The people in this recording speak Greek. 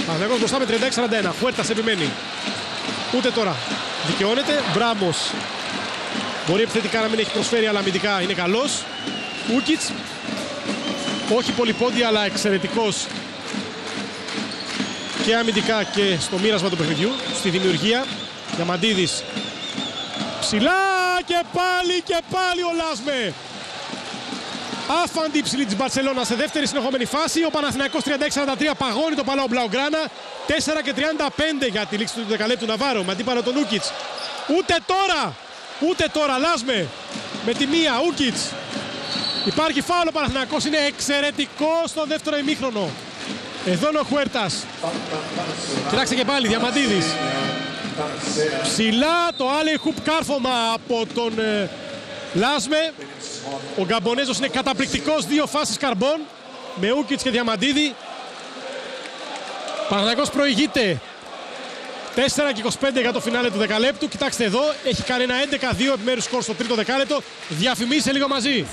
Παναθηναϊκός μπροστά με 36-41. Χουέρτας επιμένει. Ούτε τώρα. Δικαιώνεται. Μπράμος. Μπορεί επιθετικά να μην έχει προσφέρει, αλλά αμυντικά είναι καλός. Ούκιτς. Όχι πολυπόντι, αλλά εξαιρετικός και αμυντικά και στο μοίρασμα του παιχνιδιού. Στη δημιουργία. Διαμαντίδης. Ψηλά και πάλι ο Λάσμε. Άφαντη υψηλή της Μπαρσελόνα σε δεύτερη συνεχόμενη φάση. Ο Παναθηναϊκός 36-43 παγώνει το Παλάο Μπλαουγκράνα. 4:35 για τη λήξη του δεκαλέπτου Ναβάρο με αντίπαλο τον Ούκιτς. Ούτε τώρα Λάσμε με τη μία. Ούκιτς. Υπάρχει φάουλ, ο Παναθηναϊκός είναι εξαιρετικό στο δεύτερο ημίχρονο. Εδώ είναι ο Χουέρτας. Κοιτάξτε και πάλι, Διαμαντίδης. Ψηλά το alley hoop κάρφωμα από τον Λάσμε. Ο Γκαμπονέζος είναι καταπληκτικός, δύο φάσεις καρμπών με Ούκιτς και Διαμαντίδη. Παναθηναϊκός προηγείται 4:25 για το φινάλε του δεκαλέπτου. Κοιτάξτε εδώ, έχει κάνει ένα 11-2 επιμέρους σκορ στο τρίτο δεκάλεπτο. Διαφημίσεις σε λίγο μαζί.